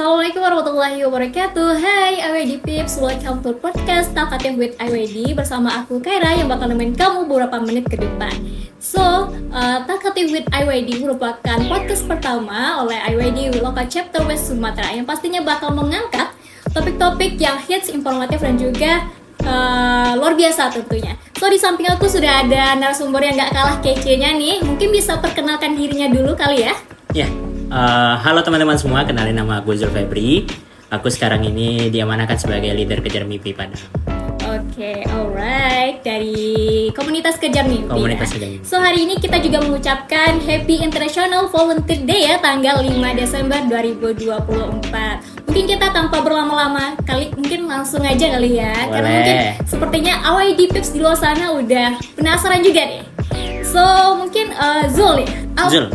Assalamualaikum warahmatullahi wabarakatuh. Hai IWD Pips, welcome to podcast Talkative with IWD. Bersama aku Kaira yang bakal nemenin kamu beberapa menit ke depan. Talkative with IWD merupakan podcast pertama oleh IWD Local Chapter West Sumatera yang pastinya bakal mengangkat topik-topik yang hits, informatif dan juga luar biasa tentunya. Di samping aku sudah ada narasumber yang gak kalah kece-nya nih. Mungkin bisa perkenalkan dirinya dulu kali ya. Ya, halo teman-teman semua, kenalin nama aku Zul Febri. Aku sekarang ini diamanahkan sebagai leader Kejar Mimpi Padang. Oke, alright. Dari komunitas Kejar Mimpi. Komunitas ya. Kejar Mimpi. Hari ini kita juga mengucapkan Happy International Volunteer Day ya, tanggal 5 Desember 2024. Mungkin kita tanpa berlama-lama, mungkin langsung aja kali ya. Boleh. Karena mungkin sepertinya IWD Pips di luar sana udah penasaran juga deh. Mungkin Zul nih. Zul.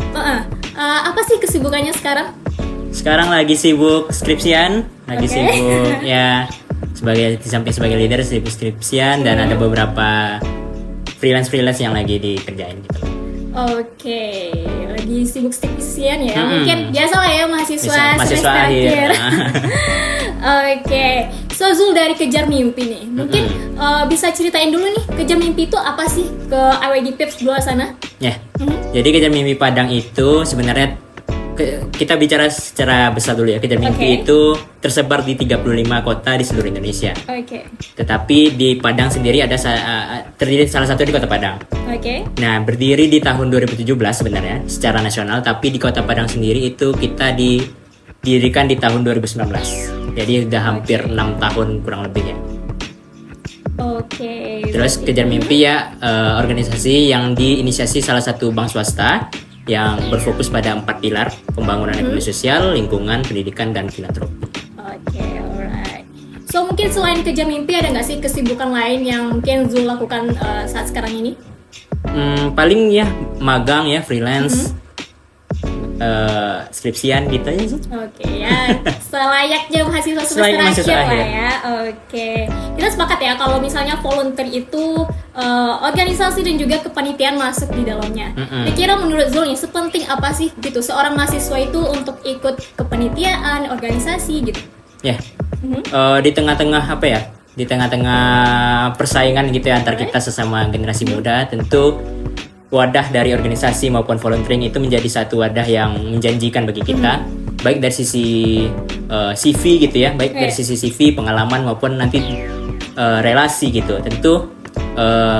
Apa sih kesibukannya sekarang? Sekarang lagi sibuk skripsian, sibuk ya di samping sebagai leader sibuk skripsian dan ada beberapa freelance yang lagi dikerjain gitu. Oke, lagi sibuk skripsian ya. Mungkin biasa lah ya mahasiswa semester akhir. Oke, Zul dari Kejar Mimpi nih. Mungkin bisa ceritain dulu nih, Kejar Mimpi itu apa sih ke IWD Pips di luar sana? Ya. Jadi Kejar Mimpi Padang itu sebenarnya kita bicara secara besar dulu ya. Kejar Mimpi itu tersebar di 35 kota di seluruh Indonesia. Tetapi di Padang sendiri ada terdiri salah satu di Kota Padang. Nah, berdiri di tahun 2017 sebenarnya secara nasional, tapi di Kota Padang sendiri itu kita didirikan di tahun 2019. Jadi udah hampir 6 tahun kurang lebih ya. Terus Kejar Mimpi ya organisasi yang diinisiasi salah satu bank swasta yang berfokus pada 4 pilar: pembangunan ekonomi sosial, lingkungan, pendidikan, dan filantropi. Alright. Mungkin selain Kejar Mimpi ada nggak sih kesibukan lain yang mungkin Zul lakukan saat sekarang ini? Paling ya magang ya, freelance, skripsian gitu aja sih. Ya, selayaknya mahasiswa semester akhir lah ya. Kita sepakat ya kalau misalnya volunteer itu organisasi dan juga kepanitiaan masuk di dalamnya. Kira menurut Zul nih, sepenting apa sih gitu seorang mahasiswa itu untuk ikut kepanitiaan, organisasi gitu? Ya, di tengah-tengah di tengah-tengah persaingan gitu ya antar kita sesama generasi muda, tentu wadah dari organisasi maupun volunteering itu menjadi satu wadah yang menjanjikan bagi kita, baik dari sisi CV gitu ya, baik dari sisi CV, pengalaman maupun nanti relasi gitu. Tentu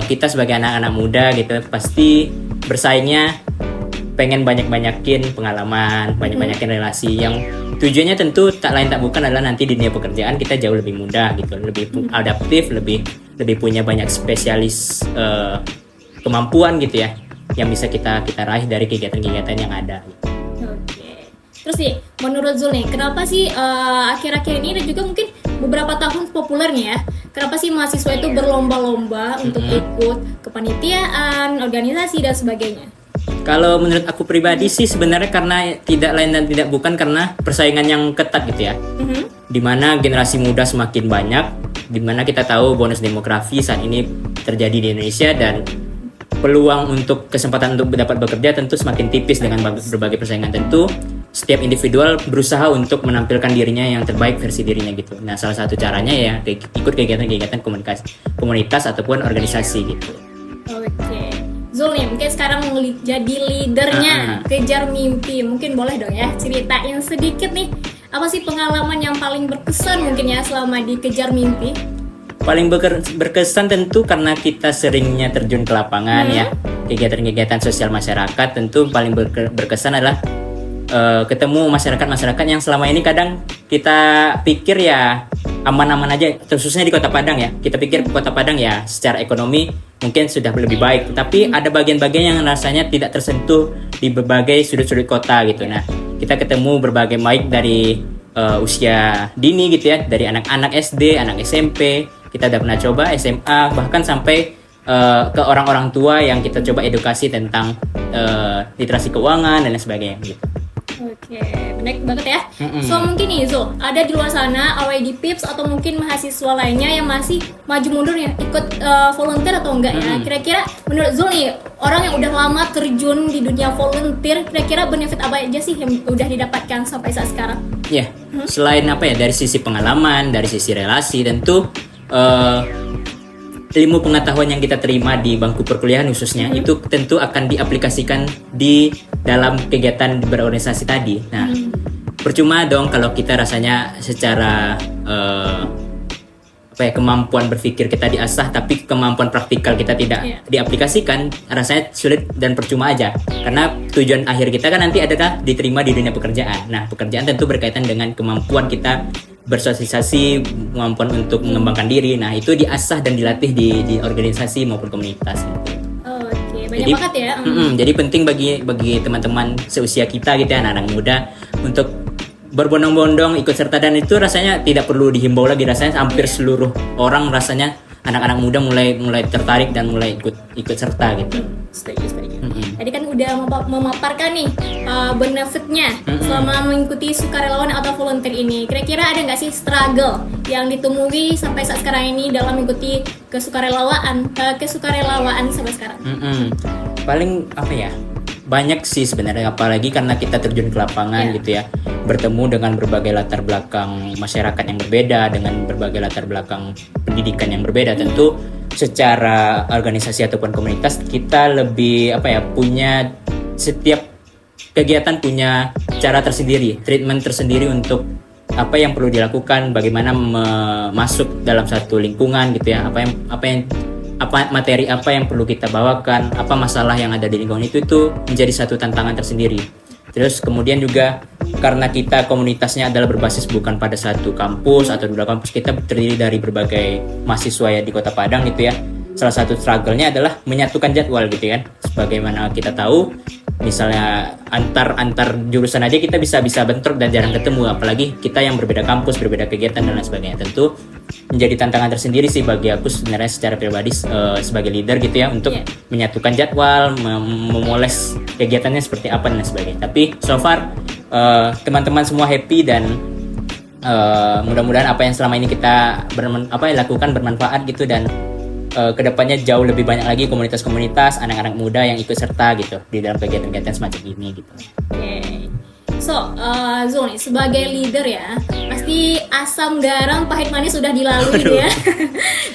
kita sebagai anak-anak muda gitu pasti bersaingnya pengen banyak-banyakin pengalaman, banyak-banyakin relasi yang tujuannya tentu tak lain tak bukan adalah nanti di dunia pekerjaan kita jauh lebih mudah gitu, lebih adaptif, lebih punya banyak spesialis kemampuan gitu ya yang bisa kita raih dari kegiatan-kegiatan yang ada. Terus nih, menurut Zul nih, kenapa sih akhir-akhir ini dan juga mungkin beberapa tahun populer nih ya, kenapa sih mahasiswa itu berlomba-lomba untuk ikut kepanitiaan, organisasi dan sebagainya? Kalau menurut aku pribadi sih sebenarnya karena tidak lain dan tidak bukan karena persaingan yang ketat gitu ya. Dimana generasi muda semakin banyak, dimana kita tahu bonus demografi saat ini terjadi di Indonesia dan peluang untuk kesempatan untuk dapat bekerja tentu semakin tipis dengan berbagai persaingan. Tentu setiap individual berusaha untuk menampilkan dirinya yang terbaik versi dirinya gitu. Nah, salah satu caranya ya ikut kegiatan-kegiatan komunitas ataupun organisasi gitu. Zul nih, mungkin sekarang jadi leadernya Kejar Mimpi. Mungkin boleh dong ya ceritain sedikit nih, apa sih pengalaman yang paling berkesan mungkin ya selama di Kejar Mimpi? Paling berkesan tentu karena kita seringnya terjun ke lapangan ya, kegiatan-kegiatan sosial masyarakat. Tentu paling berkesan adalah ketemu masyarakat yang selama ini kadang kita pikir ya aman-aman aja, khususnya di Kota Padang ya. Kita pikir Kota Padang ya secara ekonomi mungkin sudah lebih baik, tapi ada bagian-bagian yang rasanya tidak tersentuh di berbagai sudut-sudut kota gitu. Nah, kita ketemu berbagai baik dari usia dini gitu ya, dari anak-anak SD, anak SMP, kita udah pernah coba SMA, bahkan sampai ke orang-orang tua yang kita coba edukasi tentang literasi keuangan dan lain sebagainya gitu. Oke, menarik banget ya. So mungkin nih Zul, ada di luar sana AWD Pips atau mungkin mahasiswa lainnya yang masih maju mundur ya, ikut volunteer atau enggak ya. Kira-kira menurut Zul nih, orang yang udah lama terjun di dunia volunteer, kira-kira benefit apa aja sih yang udah didapatkan sampai saat sekarang? Ya, selain apa ya, dari sisi pengalaman, dari sisi relasi, tentu ilmu pengetahuan yang kita terima di bangku perkuliahan khususnya itu tentu akan diaplikasikan di dalam kegiatan berorganisasi tadi. Nah, percuma dong kalau kita rasanya secara kemampuan berpikir kita diasah tapi kemampuan praktikal kita tidak diaplikasikan, rasanya sulit dan percuma aja. Karena tujuan akhir kita kan nanti adalah diterima di dunia pekerjaan. Nah, pekerjaan tentu berkaitan dengan kemampuan kita bersosialisasi, kemampuan untuk mengembangkan diri. Nah, itu diasah dan dilatih di organisasi maupun komunitas. Oke, banyak banget ya. Jadi penting bagi teman-teman seusia kita gitu ya, anak-anak muda untuk berbondong-bondong ikut serta, dan itu rasanya tidak perlu dihimbau lagi, rasanya hampir seluruh orang rasanya anak-anak muda mulai tertarik dan mulai ikut serta gitu. Setuju. Tadi kan udah memaparkan nih benefitnya selama mengikuti sukarelawan atau volunteer ini. Kira-kira ada nggak sih struggle yang ditemui sampai saat sekarang ini dalam mengikuti kesukarelawaan sampai sekarang? Paling apa ya? Banyak sih sebenarnya, apalagi karena kita terjun ke lapangan gitu ya, bertemu dengan berbagai latar belakang masyarakat yang berbeda, dengan berbagai latar belakang pendidikan yang berbeda. Tentu secara organisasi ataupun komunitas kita lebih punya, setiap kegiatan punya cara tersendiri, treatment tersendiri untuk apa yang perlu dilakukan, bagaimana masuk dalam satu lingkungan gitu ya, materi apa yang perlu kita bawakan, apa masalah yang ada di lingkungan itu menjadi satu tantangan tersendiri. Terus kemudian juga karena kita komunitasnya adalah berbasis bukan pada satu kampus atau dua kampus, kita terdiri dari berbagai mahasiswa ya di Kota Padang gitu ya. Salah satu struggle-nya adalah menyatukan jadwal gitu kan. Sebagaimana kita tahu, misalnya antar jurusan aja kita bisa bentrok dan jarang ketemu, apalagi kita yang berbeda kampus, berbeda kegiatan dan lain sebagainya. Tentu menjadi tantangan tersendiri sih bagi aku sebenarnya secara pribadi sebagai leader gitu ya, untuk menyatukan jadwal, memoles kegiatannya seperti apa dan lain sebagainya. Tapi so far teman-teman semua happy dan mudah-mudahan apa yang selama ini kita lakukan bermanfaat gitu, dan kedepannya jauh lebih banyak lagi komunitas-komunitas anak-anak muda yang ikut serta gitu di dalam kegiatan-kegiatan semacam ini gitu. So, Zul nih, sebagai leader ya, pasti asam garam pahit manis sudah dilalui gitu ya.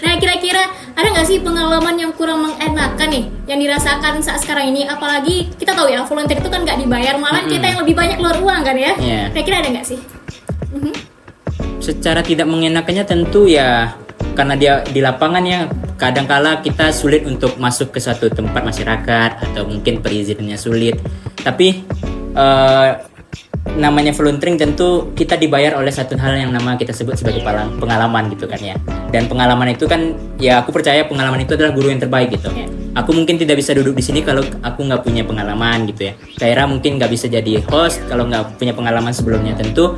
Nah, kira-kira ada nggak sih pengalaman yang kurang mengenakan nih yang dirasakan saat sekarang ini? Apalagi kita tahu ya, volunteer itu kan nggak dibayar, malah kita yang lebih banyak keluar uang kan ya. Kira-kira ada nggak sih? Secara tidak mengenakannya tentu ya, karena dia di lapangannya kadangkala kita sulit untuk masuk ke suatu tempat masyarakat atau mungkin perizinannya sulit. Tapi namanya volunteering tentu kita dibayar oleh satu hal yang kita sebut sebagai pengalaman gitu kan ya. Dan pengalaman itu kan ya, aku percaya pengalaman itu adalah guru yang terbaik gitu. Aku mungkin tidak bisa duduk di sini kalau aku nggak punya pengalaman gitu ya. Kaira mungkin nggak bisa jadi host kalau nggak punya pengalaman sebelumnya. Tentu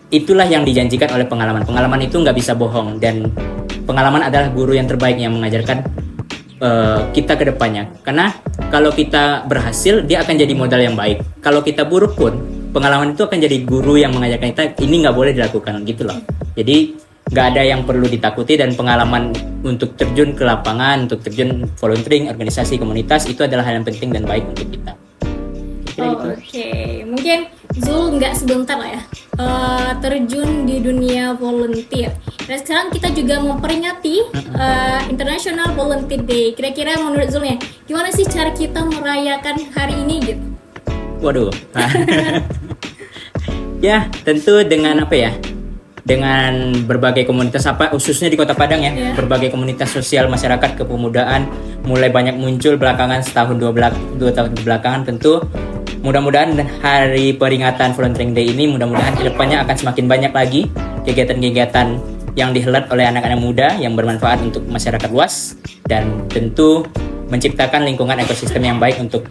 itulah yang dijanjikan oleh pengalaman. Pengalaman itu nggak bisa bohong, dan pengalaman adalah guru yang terbaik yang mengajarkan kita ke depannya. Karena kalau kita berhasil, dia akan jadi modal yang baik. Kalau kita buruk pun, pengalaman itu akan jadi guru yang mengajarkan kita ini nggak boleh dilakukan gitu loh. Jadi nggak ada yang perlu ditakuti, dan pengalaman untuk terjun ke lapangan, untuk terjun volunteering, organisasi, komunitas, itu adalah hal yang penting dan baik untuk kita. Oke, mungkin Zul nggak sebentar lah ya terjun di dunia volunteer. Dan sekarang kita juga memperingati International Volunteer Day. Kira-kira menurut Zul nih, gimana sih cara kita merayakan hari ini gitu? Waduh. Ya, tentu dengan dengan berbagai komunitas khususnya di Kota Padang ya, berbagai komunitas sosial masyarakat kepemudaan mulai banyak muncul belakangan setahun dua tahun belakangan. Tentu mudah-mudahan hari peringatan Volunteering Day ini mudah-mudahan kedepannya akan semakin banyak lagi kegiatan-kegiatan yang dihelat oleh anak-anak muda yang bermanfaat untuk masyarakat luas, dan tentu menciptakan lingkungan ekosistem yang baik untuk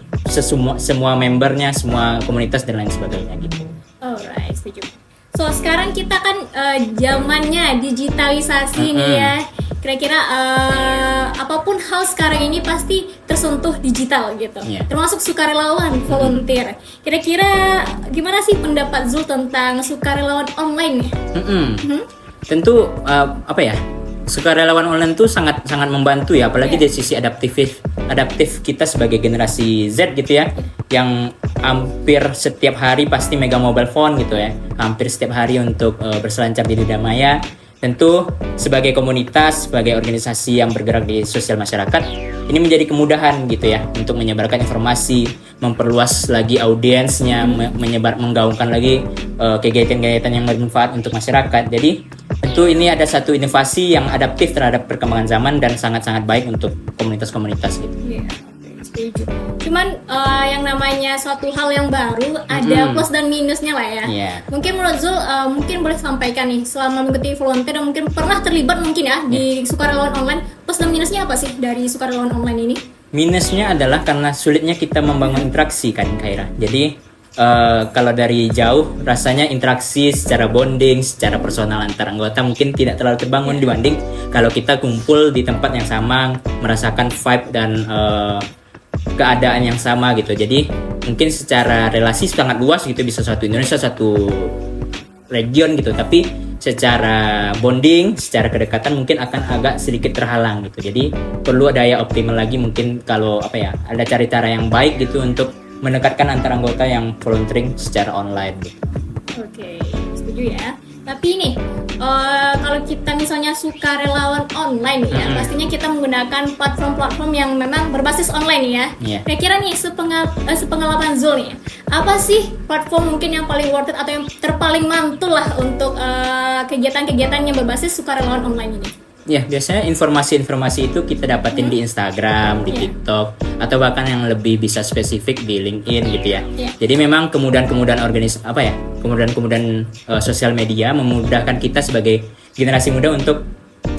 semua membernya, semua komunitas dan lain sebagainya gitu. Alright, setuju. So sekarang kita kan zamannya digitalisasi nih ya. kira-kira apapun hal sekarang ini pasti tersentuh digital gitu. Termasuk sukarelawan, volunteer. Kira-kira gimana sih pendapat Zul tentang sukarelawan online nih? Tentu apa ya? Sukarelawan online tuh sangat membantu ya, apalagi dari sisi adaptif kita sebagai generasi Z gitu ya, yang hampir setiap hari pasti megang mobile phone gitu ya, hampir setiap hari untuk berselancar di dunia maya. Tentu sebagai komunitas, sebagai organisasi yang bergerak di sosial masyarakat, ini menjadi kemudahan gitu ya untuk menyebarkan informasi, memperluas lagi audiensnya, menggaungkan lagi kegiatan-kegiatan yang bermanfaat untuk masyarakat. Jadi tentu ini ada satu inovasi yang adaptif terhadap perkembangan zaman dan sangat-sangat baik untuk komunitas-komunitas gitu. Setuju. Cuman yang namanya suatu hal yang baru ada plus dan minusnya lah ya. Mungkin menurut Zul mungkin boleh sampaikan nih, selama mengikuti volunteer dan mungkin pernah terlibat mungkin ya di sukarelawan online, plus dan minusnya apa sih dari sukarelawan online ini? Minusnya adalah karena sulitnya kita membangun interaksi kan Kaira. Jadi kalau dari jauh rasanya interaksi secara bonding, secara personal antar anggota mungkin tidak terlalu terbangun dibanding kalau kita kumpul di tempat yang sama, merasakan vibe dan keadaan yang sama gitu. Jadi mungkin secara relasi sangat luas gitu, bisa satu Indonesia, satu region gitu, tapi secara bonding, secara kedekatan mungkin akan agak sedikit terhalang gitu. Jadi perlu daya optimal lagi mungkin, kalau ada cara yang baik gitu untuk mendekatkan antar anggota yang volunteering secara online gitu. Oke, setuju ya. Tapi nih, kalau kita misalnya sukarelawan online ya, pastinya kita menggunakan platform-platform yang memang berbasis online ya. Kira-kira nih, sepengalaman Zul nih, apa sih platform mungkin yang paling worth it atau yang terpaling mantul lah untuk kegiatan-kegiatan yang berbasis sukarelawan online ini? Ya, biasanya informasi-informasi itu kita dapatin di Instagram, di TikTok, atau bahkan yang lebih bisa spesifik di LinkedIn gitu ya. Jadi memang kemudahan-kemudahan kemudahan-kemudahan sosial media memudahkan kita sebagai generasi muda untuk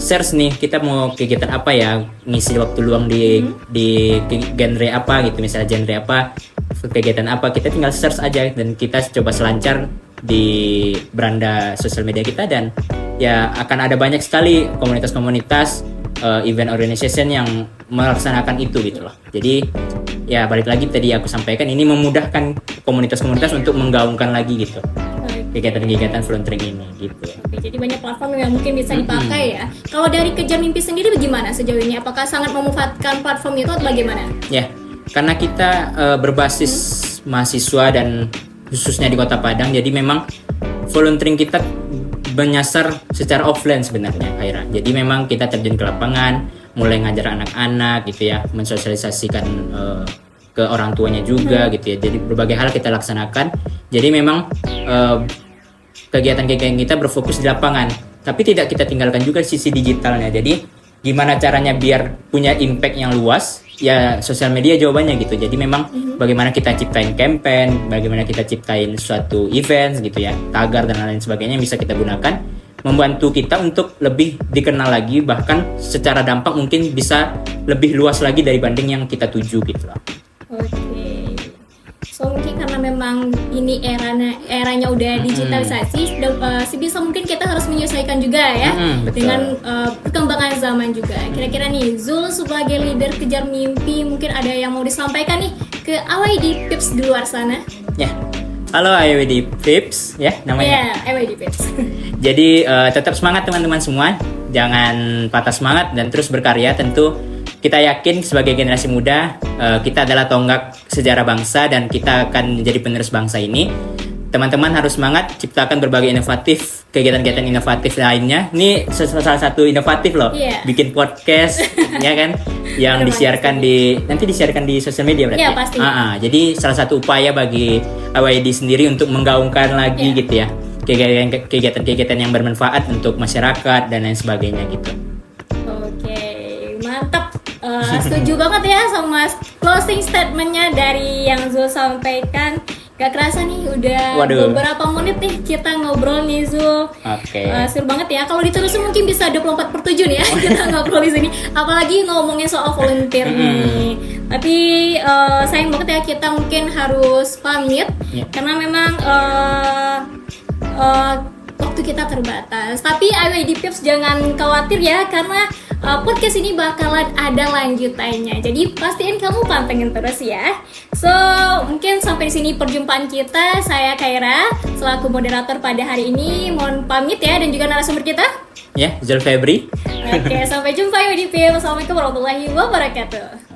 search nih, kita mau kegiatan apa ya, ngisi waktu luang di genre apa gitu, misalnya genre apa, kegiatan apa, kita tinggal search aja dan kita coba selancar di beranda sosial media kita, dan ya akan ada banyak sekali komunitas-komunitas event organization yang melaksanakan itu gitu loh. Jadi ya balik lagi tadi aku sampaikan, ini memudahkan komunitas-komunitas untuk menggaungkan lagi gitu kegiatan-kegiatan volunteering ini gitu. Jadi banyak platform yang mungkin bisa dipakai ya. Kalau dari Kejar Mimpi sendiri bagaimana sejauh ini? Apakah sangat memanfaatkan platform itu atau bagaimana? Ya, karena kita berbasis mahasiswa dan khususnya di Kota Padang, jadi memang volunteering kita menyasar secara offline sebenarnya, Kaira. Jadi memang kita terjun ke lapangan, mulai ngajar anak-anak gitu ya, mensosialisasikan ke orang tuanya juga gitu ya. Jadi berbagai hal kita laksanakan. Jadi memang kegiatan-kegiatan kita berfokus di lapangan, tapi tidak kita tinggalkan juga sisi digitalnya. Jadi gimana caranya biar punya impact yang luas? Ya sosial media jawabannya gitu. Jadi memang bagaimana kita ciptain campaign, bagaimana kita ciptain suatu event gitu ya, tagar dan lain sebagainya yang bisa kita gunakan, membantu kita untuk lebih dikenal lagi, bahkan secara dampak mungkin bisa lebih luas lagi dari banding yang kita tuju gitu lah. Oke. So mungkin karena memang ini eranya udah digitalisasi, sebisa mungkin kita harus menyesuaikan juga ya dengan perkembangan zaman juga. Kira-kira nih Zul sebagai leader Kejar Mimpi, mungkin ada yang mau disampaikan nih ke IWD Pips di luar sana? Ya, halo IWD Pips ya namanya. Ya, IWD Pips. Jadi tetap semangat teman-teman semua, jangan patah semangat dan terus berkarya. Tentu kita yakin sebagai generasi muda kita adalah tonggak sejarah bangsa dan kita akan menjadi penerus bangsa ini. Teman-teman harus semangat, ciptakan berbagai inovatif, kegiatan-kegiatan inovatif lainnya. Ini salah satu inovatif loh, bikin podcast ya kan, yang nanti disiarkan di sosial media berarti. Iya pasti. Jadi salah satu upaya bagi IWD sendiri untuk menggaungkan lagi gitu ya kegiatan-kegiatan yang bermanfaat untuk masyarakat dan lain sebagainya gitu. Oke, mantap. Setuju banget ya sama closing statementnya dari yang Zul sampaikan. Gak kerasa nih udah beberapa menit nih kita ngobrol nih Zul. Seru banget ya. Kalau diterusin mungkin bisa 24/7 nih ya kita ngobrol di sini. Apalagi ngomongin soal volunteer nih. Tapi sayang banget ya kita mungkin harus pamit karena memang waktu kita terbatas. Tapi IWD Pips jangan khawatir ya, karena podcast ini bakalan ada lanjutannya. Jadi pastiin kamu pantengin terus ya. So, mungkin sampai di sini perjumpaan kita. Saya Kaira selaku moderator pada hari ini. Mohon pamit ya, dan juga narasumber kita. Ya, Zul Febri. Oke, sampai jumpa ya di Assalamualaikum warahmatullahi wabarakatuh.